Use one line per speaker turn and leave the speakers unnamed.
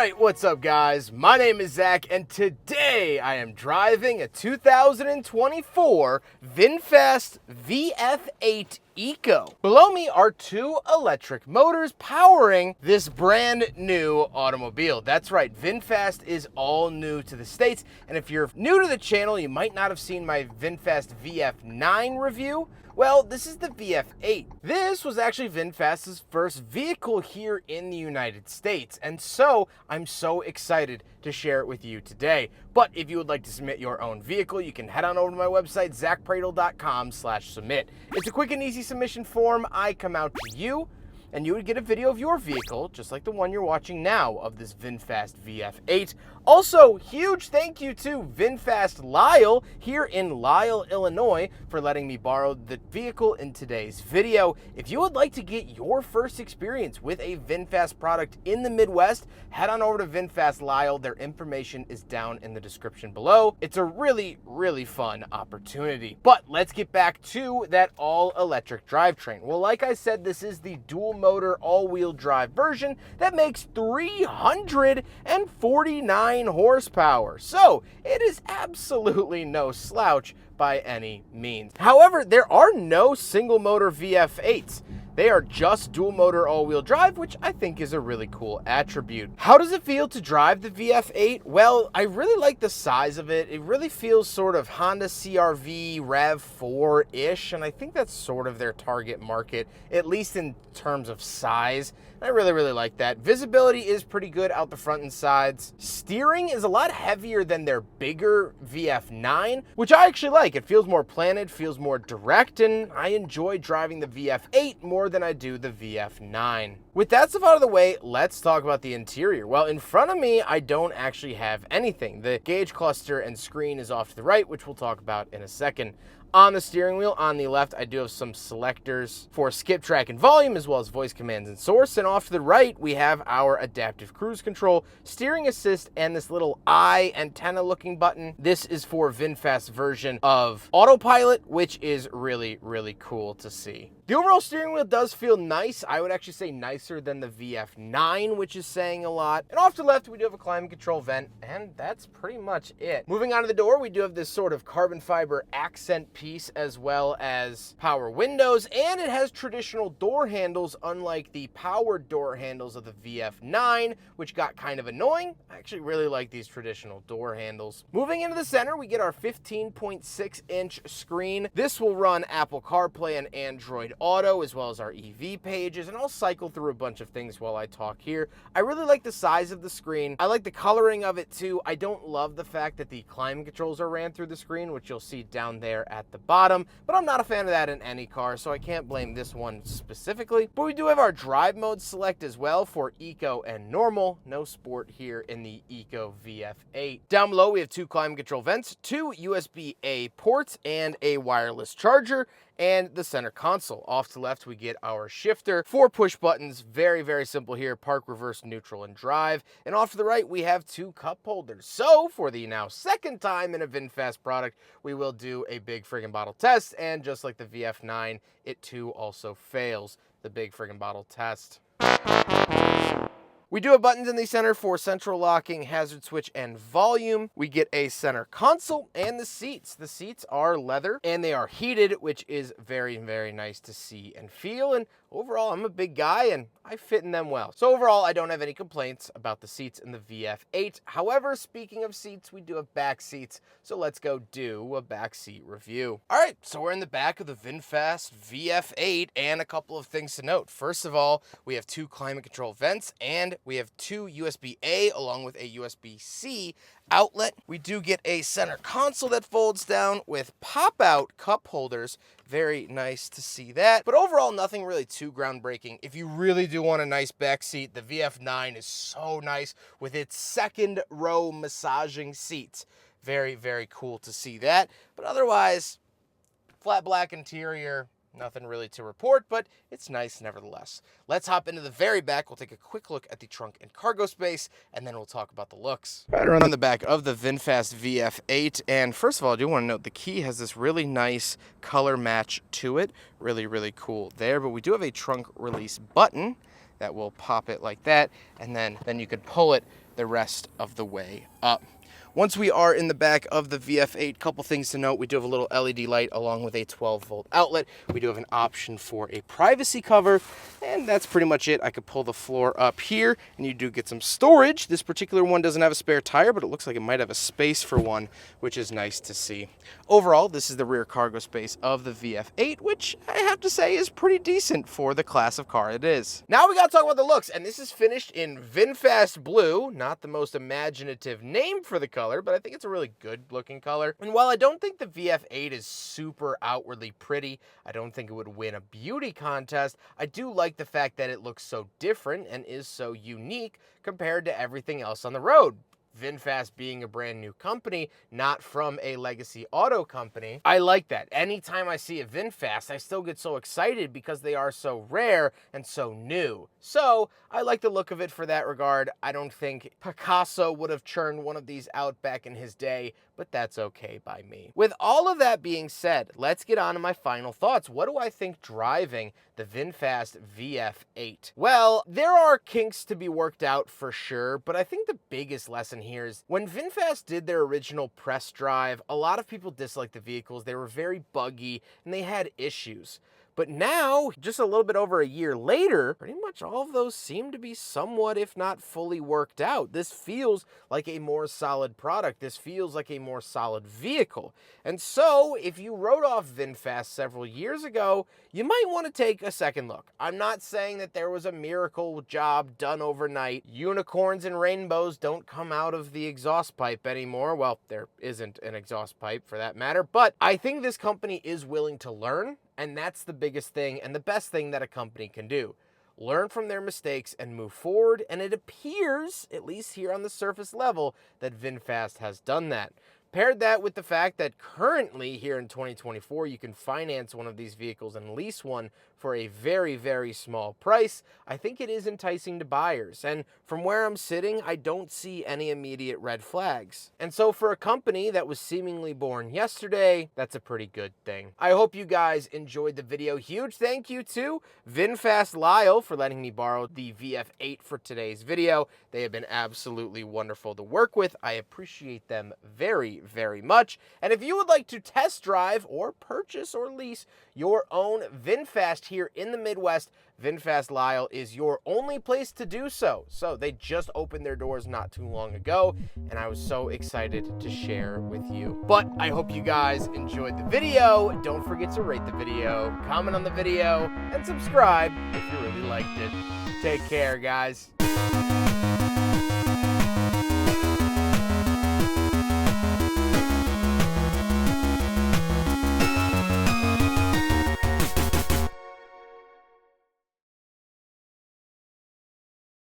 Alright, what's up guys? My name is Zach and today I am driving a 2024 Vinfast VF8 Eco. Below me are two electric motors powering this brand new automobile. That's right, Vinfast is all new to the States, and if you're new to the channel, you might not have seen my Vinfast VF9 review. Well, this is the VF8. This was actually Vinfast's first vehicle here in the United States, and so I'm so excited to share it with you today. But if you would like to submit your own vehicle, you can head on over to my website, zackpradel.com/submit. It's a quick and easy submission form. I come out to you, and you would get a video of your vehicle, just like the one you're watching now of this Vinfast VF8. Also, huge thank you to Vinfast Lyle here in Lyle, Illinois, for letting me borrow the vehicle in today's video. If you would like to get your first experience with a Vinfast product in the Midwest, head on over to Vinfast Lyle. Their information is down in the description below. It's a really, really fun opportunity. But let's get back to that all-electric drivetrain. Well, like I said, this is the dual motor all-wheel drive version that makes 349 horsepower. So it is absolutely no slouch by any means. However, there are no single motor VF8s. They are just dual motor all-wheel drive, which I think is a really cool attribute. How does it feel to drive the VF8? Well, I really like the size of it. It really feels sort of Honda CR-V RAV4-ish, and I think that's sort of their target market, at least in terms of size. I really, really like that. Visibility is pretty good out the front and sides. Steering is a lot heavier than their bigger VF9, which I actually like. It feels more planted, feels more direct, and I enjoy driving the VF8 more than I do the VF9. With that stuff out of the way, let's talk about the interior. Well, in front of me, I don't actually have anything. The gauge cluster and screen is off to the right, which we'll talk about in a second. On the steering wheel, on the left, I do have some selectors for skip, track, and volume, as well as voice commands and source. And off to the right, we have our adaptive cruise control, steering assist, and this little eye antenna-looking button. This is for Vinfast's version of autopilot, which is really, really cool to see. The overall steering wheel does feel nice. I would actually say nicer than the VF9, which is saying a lot. And off to the left, we do have a climate control vent, and that's pretty much it. Moving on to the door, we do have this sort of carbon fiber accent piece, as well as power windows, and it has traditional door handles, unlike the powered door handles of the VF9, which got kind of annoying. I actually really like these traditional door handles. Moving into the center, we get our 15.6-inch screen. This will run Apple CarPlay and Android Auto, as well as our EV pages, and I'll cycle through a bunch of things while I talk here. I really like the size of the screen. I like the coloring of it too. I don't love the fact that the climate controls are ran through the screen, which you'll see down there at the bottom, but I'm not a fan of that in any car, so I can't blame this one specifically. But we do have our drive mode select as well for Eco and Normal. No sport here in the Eco VF8. Down below, we have two climate control vents, two USB-A ports, and a wireless charger, and the center console. Off to the left, we get our shifter, 4 push buttons, very, very simple here, park, reverse, neutral, and drive. And off to the right, we have 2 cup holders. So for the now second time in a Vinfast product, we will do a big friggin' bottle test, and just like the VF9, it too also fails the big friggin' bottle test. We do have buttons in the center for central locking, hazard switch, and volume. We get a center console and the seats. The seats are leather and they are heated, which is very, very nice to see and feel. And overall, I'm a big guy and I fit in them well. So overall, I don't have any complaints about the seats in the VF8. However, speaking of seats, we do have back seats. So let's go do a back seat review. All right, so we're in the back of the Vinfast VF8, and a couple of things to note. First of all, we have 2 climate control vents, and we have 2 USB-A along with a USB-C outlet. We do get a center console that folds down with pop-out cup holders. Very nice to see that. But overall, nothing really too groundbreaking. If you really do want a nice back seat, the VF9 is so nice with its second row massaging seats. Very, very cool to see that. But otherwise, flat black interior, nothing really to report, but it's nice nevertheless. Let's hop into the very back. We'll take a quick look at the trunk and cargo space, and then we'll talk about the looks. Right around the back of the Vinfast VF8, and first of all, I do want to note the key has this really nice color match to it. Really, really cool there, but we do have a trunk release button that will pop it like that, and then you could pull it the rest of the way up. Once we are in the back of the VF8, couple things to note. We do have a little LED light along with a 12-volt outlet. We do have an option for a privacy cover, and that's pretty much it. I could pull the floor up here, and you do get some storage. This particular one doesn't have a spare tire, but it looks like it might have a space for one, which is nice to see. Overall, this is the rear cargo space of the VF8, which I have to say is pretty decent for the class of car it is. Now we gotta talk about the looks, and this is finished in Vinfast Blue, not the most imaginative name for the color, but I think it's a really good looking color. And while I don't think the VF8 is super outwardly pretty, I don't think it would win a beauty contest, I do like the fact that it looks so different and is so unique compared to everything else on the road. Vinfast being a brand new company, not from a legacy auto company. I like that. Anytime I see a Vinfast, I still get so excited because they are so rare and so new. So I like the look of it for that regard. I don't think Picasso would have churned one of these out back in his day, but that's okay by me. With all of that being said, let's get on to my final thoughts. What do I think driving the Vinfast VF8? Well, there are kinks to be worked out for sure, but I think the biggest lesson here is when Vinfast did their original press drive, a lot of people disliked the vehicles. They were very buggy and they had issues. But now, just a little bit over a year later, pretty much all of those seem to be somewhat, if not fully worked out. This feels like a more solid product. This feels like a more solid vehicle. And so, if you wrote off Vinfast several years ago, you might want to take a second look. I'm not saying that there was a miracle job done overnight. Unicorns and rainbows don't come out of the exhaust pipe anymore. Well, there isn't an exhaust pipe for that matter. But I think this company is willing to learn. And that's the biggest thing and the best thing that a company can do. Learn from their mistakes and move forward. And it appears, at least here on the surface level, that Vinfast has done that. Paired that with the fact that currently here in 2024, you can finance one of these vehicles and lease one for a very, very small price, I think it is enticing to buyers. And from where I'm sitting, I don't see any immediate red flags. And so for a company that was seemingly born yesterday, that's a pretty good thing. I hope you guys enjoyed the video. Huge thank you to Vinfast Lyle for letting me borrow the VF8 for today's video. They have been absolutely wonderful to work with. I appreciate them very, very much. And if you would like to test drive or purchase or lease your own Vinfast here in the Midwest, Vinfast Lyle is your only place to do so. So they just opened their doors not too long ago, and I was so excited to share with you. But I hope you guys enjoyed the video. Don't forget to rate the video, comment on the video, and subscribe if you really liked it. Take care, guys.